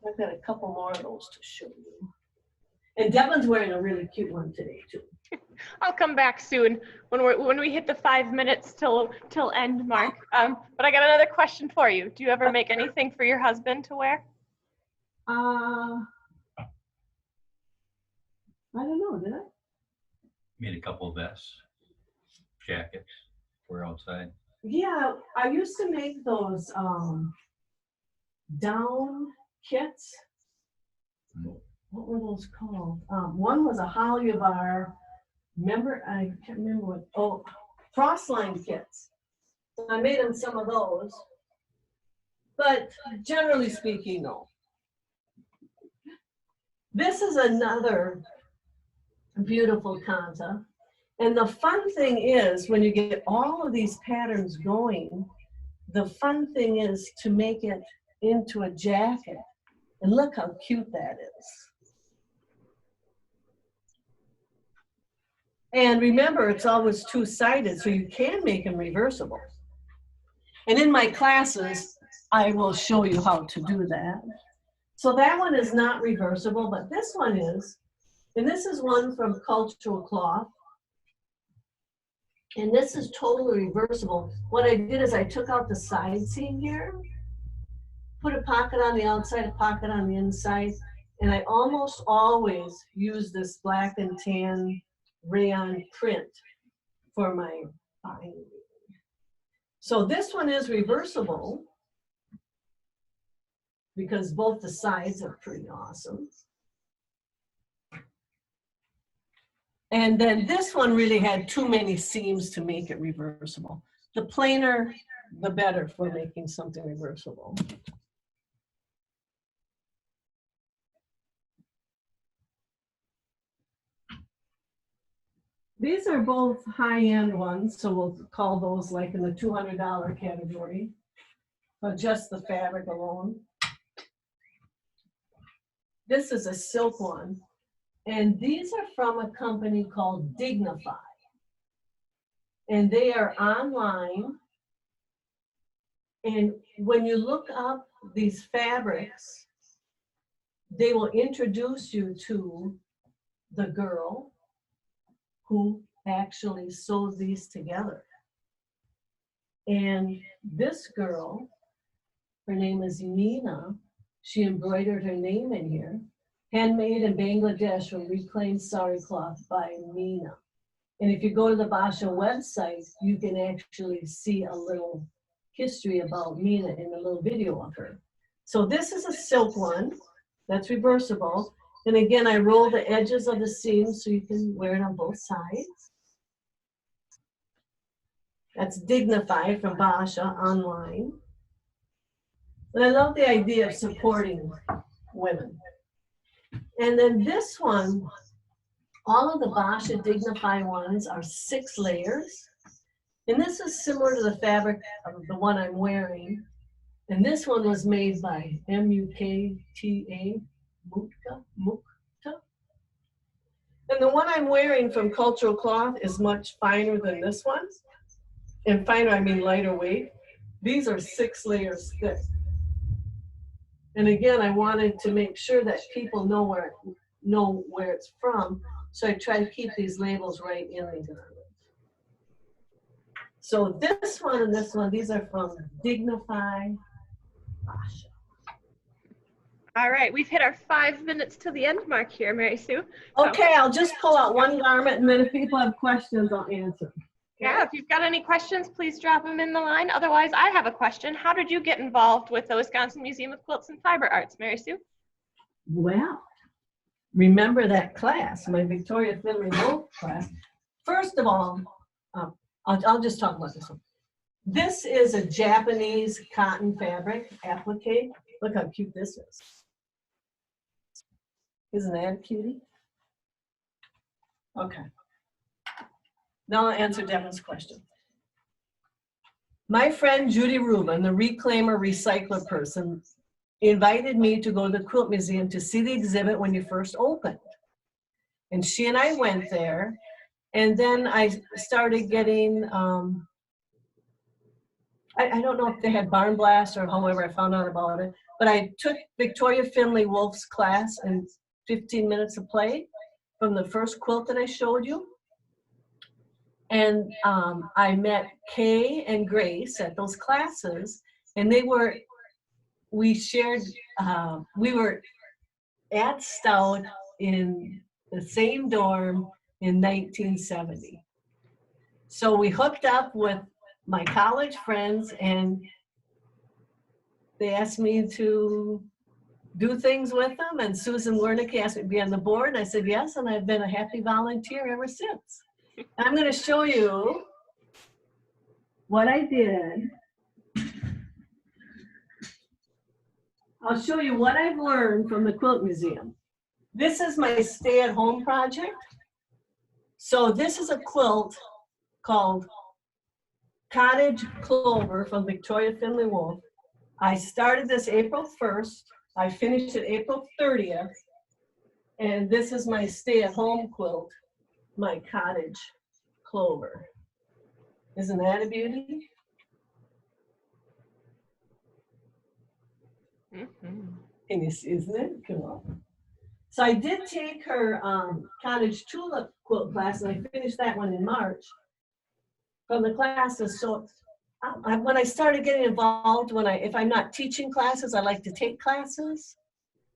I've got a couple more of those to show you. And Devin's wearing a really cute one today too. I'll come back soon when we hit the 5 minutes till end mark. But I got another question for you. Do you ever make anything for your husband to wear? I don't know, did I? Made a couple of vests, jackets for outside. Yeah, I used to make those down kits. What were those called? One was a holly bar. Remember, I can't remember what, oh, crossline kits. I made them some of those. But generally speaking, no. This is another beautiful kantha. And the fun thing is, when you get all of these patterns going, the fun thing is to make it into a jacket. And look how cute that is. And remember, it's always two-sided, so you can make them reversible. And in my classes, I will show you how to do that. So that one is not reversible, but this one is. And this is one from Cultural Cloth. And this is totally reversible. What I did is I took out the side seam here, put a pocket on the outside, a pocket on the inside, and I almost always use this black and tan rayon print for my binding. So this one is reversible because both the sides are pretty awesome. And then this one really had too many seams to make it reversible. The plainer, the better for making something reversible. These are both high-end ones, so we'll call those like in the $200 category, but just the fabric alone. This is a silk one, and these are from a company called Dignify, and they are online. And when you look up these fabrics, they will introduce you to the girl who actually sewed these together. And this girl, her name is Meena. She embroidered her name in here. Handmade in Bangladesh from reclaimed sari cloth by Meena. And if you go to the Basha website, you can actually see a little history about Meena in a little video of her. So this is a silk one that's reversible. And again, I roll the edges of the seams so you can wear it on both sides. That's Dignify from Basha online. And I love the idea of supporting women. And then this one, all of the Basha Dignify ones are 6 layers. And this is similar to the fabric of the one I'm wearing. And this one was made by M-U-K-T-A, Mukta. And the one I'm wearing from Cultural Cloth is much finer than this one. And finer, I mean lighter weight. These are 6 layers thick. And again, I wanted to make sure that people know where it's from. So I try to keep these labels right in the garment. So this one and this one, these are from Dignify Basha. All right, we've hit our 5 minutes to the end mark here, Mary Sue. So, Okay, I'll just pull out one garment, and then if people have questions, I'll answer. yeah, if you've got any questions, please drop them in the line. Otherwise, I have a question. How did you get involved with the Wisconsin Museum of Quilts and Fiber Arts, Mary Sue? Well, remember that class, my Victoria Finley Wolf class. First of all, I'll just talk about this one. This is a Japanese cotton fabric applique. Look how cute this is. Isn't that a cutie? Okay. Now I'll answer Devin's question. My friend Judy Rubin, the reclaimer recycler person, invited me to go to the Quilt Museum to see the exhibit when you first opened. And she and I went there, and then I started getting, I don't know if they had Barn Blast or however I found out about it, but I took Victoria Finley Wolf's class in 15 minutes of play from the first quilt that I showed you. And I met Kay and Grace at those classes, and we were at Stout in the same dorm in 1970. So we hooked up with my college friends, and they asked me to do things with them, and Susan Wernicke asked me to be on the board, and I said yes, and I've been a happy volunteer ever since. I'm going to show you what I did. I'll show you what I've learned from the Quilt Museum. This is my stay-at-home project. So this is a quilt called Cottage Clover from Victoria Finley Wolf. I started this April 1st. I finished it April 30th. And this is my stay-at-home quilt, my Cottage Clover. Isn't that a beauty? Mm-hmm. And isn't it? Come on. So I did take her Cottage Tulip quilt class, and I finished that one in March from the classes. So when I started getting involved, if I'm not teaching classes, I like to take classes,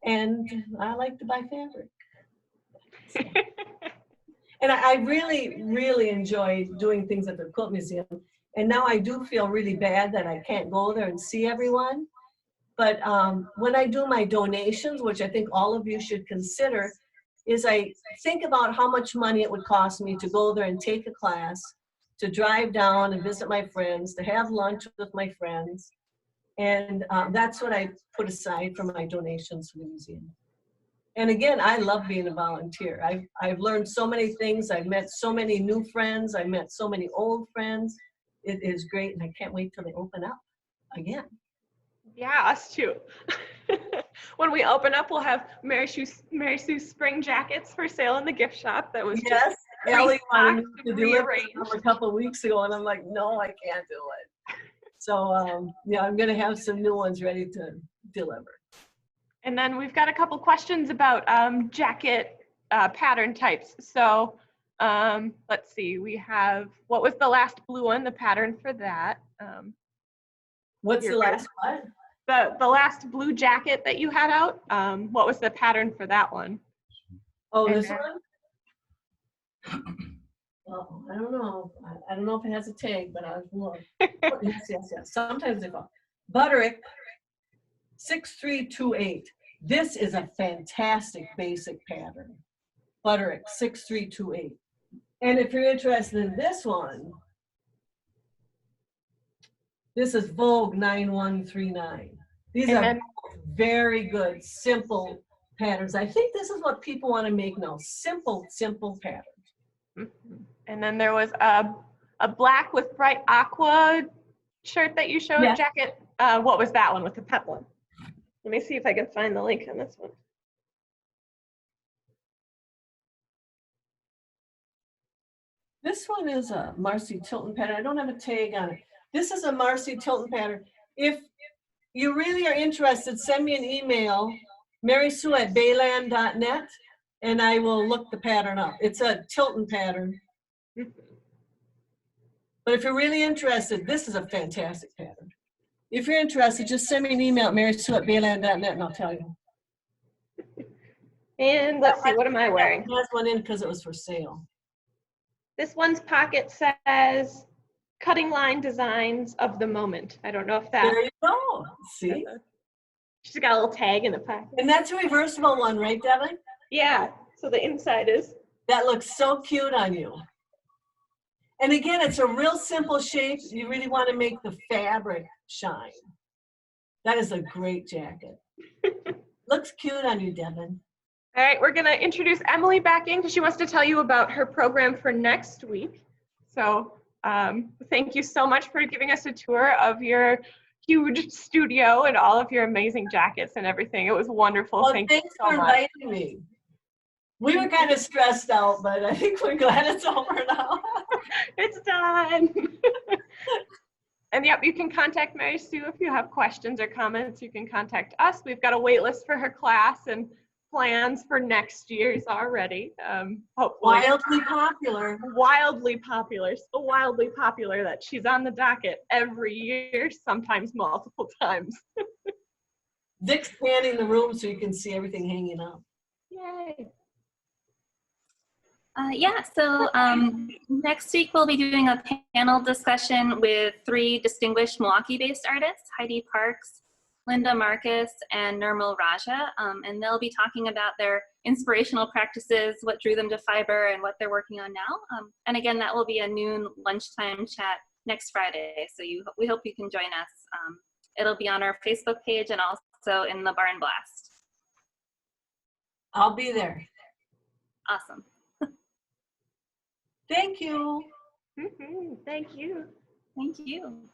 and I like to buy fabric. So. And I really, really enjoy doing things at the Quilt Museum. And now I do feel really bad that I can't go there and see everyone. But when I do my donations, which I think all of you should consider, is I think about how much money it would cost me to go there and take a class, to drive down and visit my friends, to have lunch with my friends. And that's what I put aside for my donations to the museum. And again, I love being a volunteer. I've learned so many things. I've met so many new friends. I've met so many old friends. It is great, and I can't wait till they open up again. Yeah, us too. When we open up, we'll have Mary Sue's spring jackets for sale in the gift shop. That was Yes, just Ellie wanted restocked me and to deliver rearranged. them a couple of weeks ago, and I'm like, no, I can't do it. So yeah, I'm gonna have some new ones ready to deliver. And then we've got a couple questions about jacket pattern types. So let's see, we have, what was the last blue one, the pattern for that? What's the last one? The last blue jacket that you had out, what was the pattern for that one? Oh, And this then- one? Oh, I don't know. I don't know if it has a tag, but I'll look. Oh, yes. Sometimes they go. Butterick 6328. This is a fantastic basic pattern. Butterick 6328. And if you're interested in this one, this is Vogue 9139. These And are then- very good, simple patterns. I think this is what people want to make now. Simple patterns. Mhm. And then there was a black with bright aqua shirt that you showed, Yeah. jacket. What was that one with the peplum? Let me see if I can find the link on this one. This one is a Marcy Tilton pattern. I don't have a tag on it. This is a Marcy Tilton pattern. If you really are interested, send me an email, marysue@bayland.net, and I will look the pattern up. It's a Tilton pattern. But if you're really interested, this is a fantastic pattern. If you're interested, just send me an email at marysue@bayland.net and I'll tell you. And let's see, what am I wearing? I has one in because it was for sale. This one's pocket says cutting line designs of the moment. I don't know if that, There you go. See? she's got a little tag in the pocket. And that's a reversible one, right, Devin? Yeah, so the inside is. That looks so cute on you. And again, it's a real simple shape. You really want to make the fabric shine. That is a great jacket. Looks cute on you, Devin. All right, we're gonna introduce Emily back in because she wants to tell you about her program for next week. So thank you so much for giving us a tour of your huge studio and all of your amazing jackets and everything. It was wonderful. Well, Thank you thanks so for much. inviting me. We were kind of stressed out, but I think we're glad it's over now. It's done. And yep, you can contact Mary Sue if you have questions or comments. You can contact us. We've got a wait list for her class and plans for next year's already. Hopefully. Wildly popular. Wildly popular, so wildly popular that she's on the docket every year, sometimes multiple times. Dick's panning the room so you can see everything hanging up. Yay. So next week we'll be doing a panel discussion with 3 distinguished Milwaukee-based artists, Heidi Parks, Linda Marcus, and Nirmal Raja, and they'll be talking about their inspirational practices, what drew them to fiber, and what they're working on now. And again, that will be a noon lunchtime chat next Friday, so we hope you can join us. It'll be on our Facebook page and also in the Barn Blast. I'll be there. Awesome. Thank you. Thank you. Thank you.